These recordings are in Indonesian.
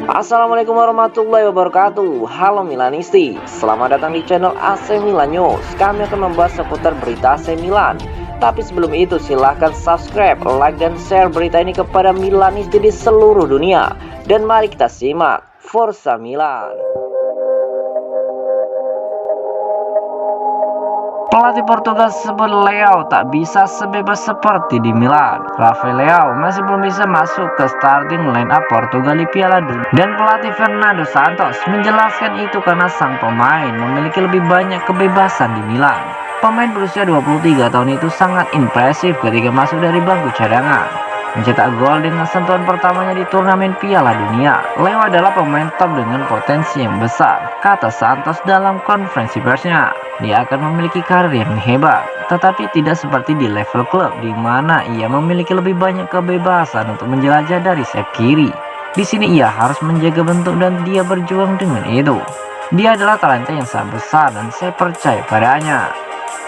Assalamualaikum warahmatullahi wabarakatuh. Halo Milanisti, selamat datang di channel AC Milan News. Kami akan membahas seputar berita AC Milan. Tapi sebelum itu silahkan subscribe, like, dan share berita ini kepada Milanisti di seluruh dunia. Dan mari kita simak Forza Milan. Pelatih Portugal sebut Leao tak bisa sebebas seperti di Milan. Rafael Leao masih belum bisa masuk ke starting line up Portugal di Piala Dunia. Dan pelatih Fernando Santos menjelaskan itu karena sang pemain memiliki lebih banyak kebebasan di Milan. Pemain berusia 23 tahun itu sangat impresif ketika masuk dari bangku cadangan, mencetak gol dengan sentuhan pertamanya di turnamen Piala Dunia. Leo adalah pemain top dengan potensi yang besar, kata Santos dalam konferensi persnya. Dia akan memiliki karir yang hebat, tetapi tidak seperti di level klub di mana ia memiliki lebih banyak kebebasan untuk menjelajah dari sayap kiri. Di sini ia harus menjaga bentuk dan dia berjuang dengan itu. Dia adalah talenta yang sangat besar dan saya percaya padanya,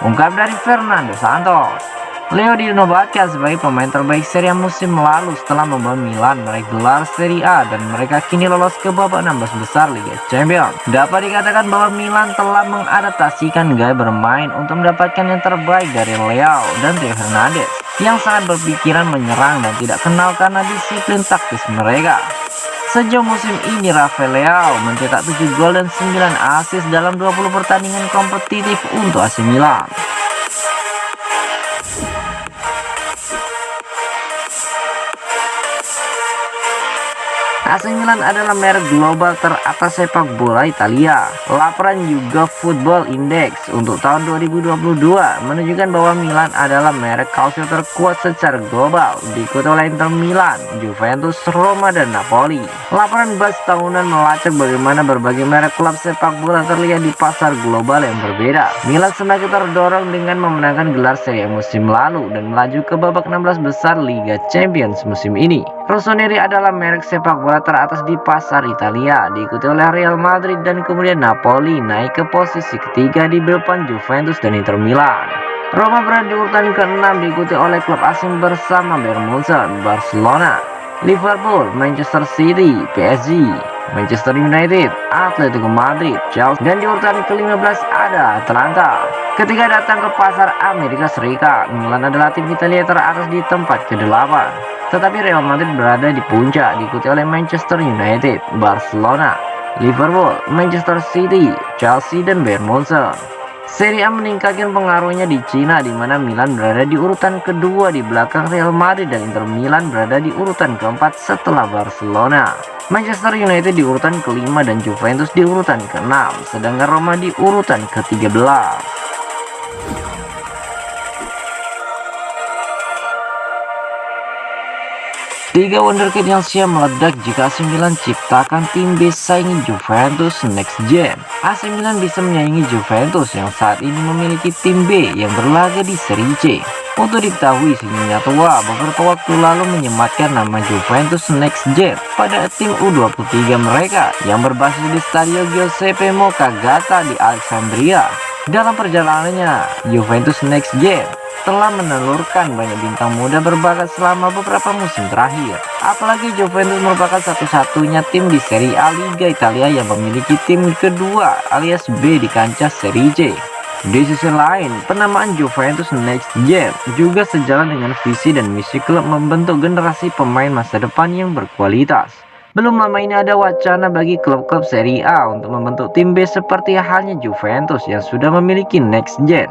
ungkap dari Fernando Santos. Leo dinobatkan sebagai pemain terbaik Serie A musim lalu setelah membawa Milan meraih gelar Serie A dan mereka kini lolos ke babak 16 besar Liga Champions. Dapat dikatakan bahwa Milan telah mengadaptasikan gaya bermain untuk mendapatkan yang terbaik dari Leo dan Theo Hernandez yang sangat berpikiran menyerang dan tidak kenal karena disiplin taktis mereka. Sejauh musim ini Rafael Leao mencetak 7 gol dan 9 assist dalam 20 pertandingan kompetitif untuk AC Milan. AC Milan adalah merek global teratas sepak bola Italia. Laporan juga Football Index untuk tahun 2022 menunjukkan bahwa Milan adalah merek kalsium terkuat secara global, diikuti oleh Inter Milan, Juventus, Roma, dan Napoli. Laporan BAS tahunan melacak bagaimana berbagai merek klub sepak bola terlihat di pasar global yang berbeda. Milan semakin terdorong dengan memenangkan gelar Serie A musim lalu dan melaju ke babak 16 besar Liga Champions musim ini. Rossoneri adalah merek sepak bola teratas di pasar Italia, diikuti oleh Real Madrid dan kemudian Napoli naik ke posisi ketiga di depan Juventus dan Inter Milan. Roma berada di urutan ke-6 diikuti oleh klub asing bersama Bayern Munchen, Barcelona, Liverpool, Manchester City, PSG, Manchester United, Atletico Madrid, Chelsea, dan di urutan ke-15 ada Atalanta. Ketika datang ke pasar Amerika Serikat, Milan adalah tim Italia teratas di tempat ke-8. Tetapi Real Madrid berada di puncak, diikuti oleh Manchester United, Barcelona, Liverpool, Manchester City, Chelsea, dan Bayern Munchen. Serie A meningkatkan pengaruhnya di Cina, di mana Milan berada di urutan kedua di belakang Real Madrid dan Inter Milan berada di urutan keempat setelah Barcelona. Manchester United di urutan kelima dan Juventus di urutan keenam, sedangkan Roma di urutan ke-13. Tiga wonderkid yang siap meledak jika AC Milan ciptakan tim B saingi Juventus next gen. AC Milan bisa menyaingi Juventus yang saat ini memiliki tim B yang berlaga di Serie C. Untuk diketahui, Sinyonya tua beberapa waktu lalu menyematkan nama Juventus next gen pada tim U23 mereka yang berbasis di Stadio Giuseppe Meazza di Alessandria. Dalam perjalanannya, Juventus next gen telah menelurkan banyak bintang muda berbakat selama beberapa musim terakhir. Apalagi Juventus merupakan satu-satunya tim di Serie A Liga Italia yang memiliki tim kedua alias B di kancah Serie C. Di sisi lain, penamaan Juventus Next Gen juga sejalan dengan visi dan misi klub membentuk generasi pemain masa depan yang berkualitas. Belum lama ini ada wacana bagi klub-klub Serie A untuk membentuk tim B seperti halnya Juventus yang sudah memiliki Next Gen.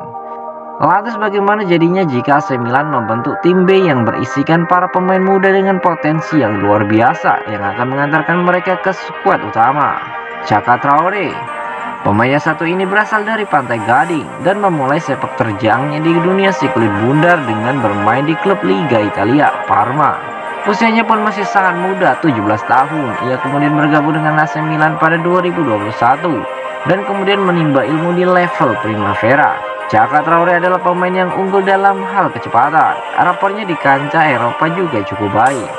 Lantas bagaimana jadinya jika AC Milan membentuk tim B yang berisikan para pemain muda dengan potensi yang luar biasa yang akan mengantarkan mereka ke skuad utama? Chaka Traore, pemain yang satu ini berasal dari Pantai Gading dan memulai sepak terjangnya di dunia si kulit bundar dengan bermain di klub Liga Italia, Parma. Usianya pun masih sangat muda, 17 tahun. Ia kemudian bergabung dengan AC Milan pada 2021 dan kemudian menimba ilmu di level Primavera. Chaka Traore adalah pemain yang unggul dalam hal kecepatan. Rapornya di kancah Eropa juga cukup baik.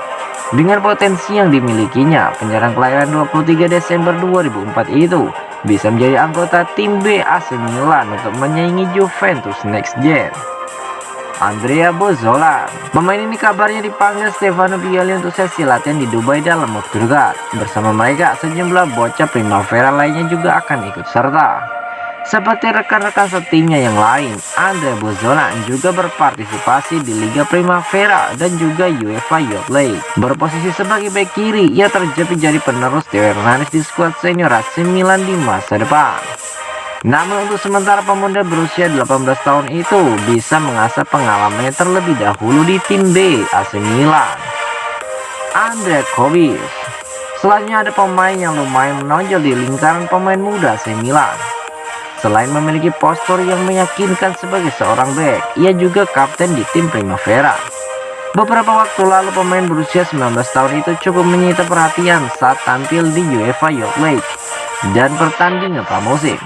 Dengan potensi yang dimilikinya, penyerang kelahiran 23 Desember 2004 itu bisa menjadi anggota tim B AC Milan untuk menyaingi Juventus Next Gen. Andrea Bozola. Pemain ini kabarnya dipanggil Stefano Pioli untuk sesi latihan di Dubai dalam waktu dekat. Bersama mereka, sejumlah bocah Primavera lainnya juga akan ikut serta. Seperti rekan-rekan setimnya yang lain, Andrea Bozola juga berpartisipasi di Liga Primavera dan juga UEFA Youth League. Berposisi sebagai bek kiri, ia terjepit jadi penerus Theo Hernandez di skuad senior AC Milan di masa depan. Namun untuk sementara pemuda berusia 18 tahun itu bisa mengasah pengalamannya terlebih dahulu di tim B AC Milan. Andre Kobis. Selanjutnya ada pemain yang lumayan menonjol di lingkaran pemain muda AC Milan. Selain memiliki postur yang meyakinkan sebagai seorang bek, ia juga kapten di tim Primavera. Beberapa waktu lalu pemain berusia 19 tahun itu cukup menyita perhatian saat tampil di UEFA Youth League dan pertandingan pramusim.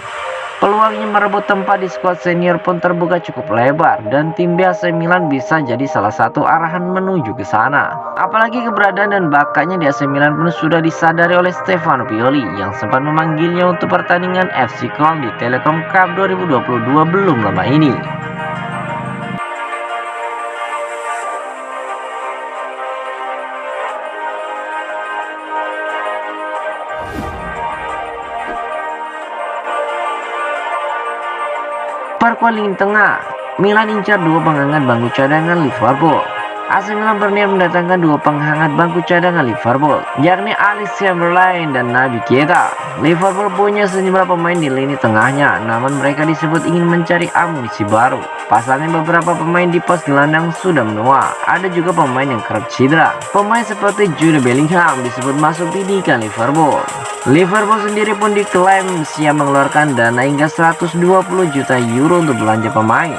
Peluangnya merebut tempat di skuad senior pun terbuka cukup lebar dan tim AC Milan bisa jadi salah satu arahan menuju ke sana. Apalagi keberadaan dan bakatnya di AC Milan pun sudah disadari oleh Stefano Pioli yang sempat memanggilnya untuk pertandingan FC Köln di Telekom Cup 2022 belum lama ini. Perkuat lini tengah, Milan incar dua penghangat bangku cadangan Liverpool. AC Milan berniat mendatangkan dua penghangat bangku cadangan Liverpool, yakni Alex Chamberlain dan Naby Keita. Liverpool punya sejumlah pemain di lini tengahnya, namun mereka disebut ingin mencari amunisi baru. Pasalnya beberapa pemain di pos gelandang sudah menua, ada juga pemain yang kerap cedera. Pemain seperti Jude Bellingham disebut masuk bidikan Liverpool. Liverpool sendiri pun diklaim siap mengeluarkan dana hingga 120 juta euro untuk belanja pemain.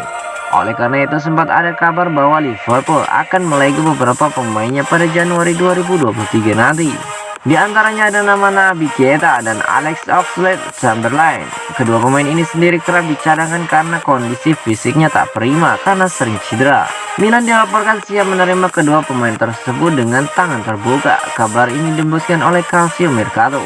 Oleh karena itu sempat ada kabar bahwa Liverpool akan melego beberapa pemainnya pada Januari 2023 nanti. Di antaranya ada nama Naby Keita dan Alex Oxlade-Chamberlain. Kedua pemain ini sendiri kerap dicadangkan karena kondisi fisiknya tak prima karena sering cedera. Milan dilaporkan siap menerima kedua pemain tersebut dengan tangan terbuka. Kabar ini dihembuskan oleh Calcio Mercato.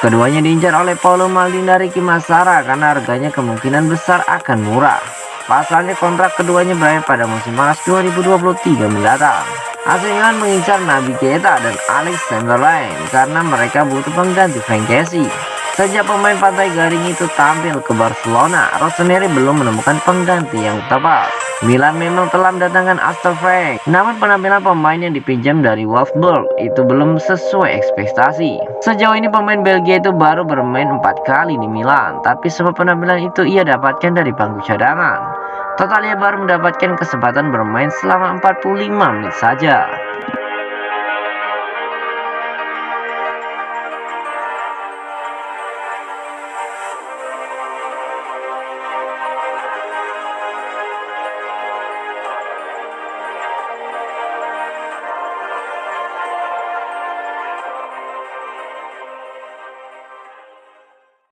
Keduanya diincar oleh Paolo Maldini dari Kimasara karena harganya kemungkinan besar akan murah. Pasalnya kontrak keduanya berakhir pada musim panas 2023 mendatang. AC Milan mengincar Naby Keita dan Alex Chamberlain karena mereka butuh pengganti Frank Kessie. Sejak pemain pantai garing itu tampil ke Barcelona, Rossoneri belum menemukan pengganti yang tepat. Milan memang telah mendatangkan Astor Frank, namun penampilan pemain yang dipinjam dari Wolfsburg itu belum sesuai ekspektasi. Sejauh ini pemain Belgia itu baru bermain 4 kali di Milan, tapi semua penampilan itu ia dapatkan dari bangku cadangan. Total ia baru mendapatkan kesempatan bermain selama 45 menit saja.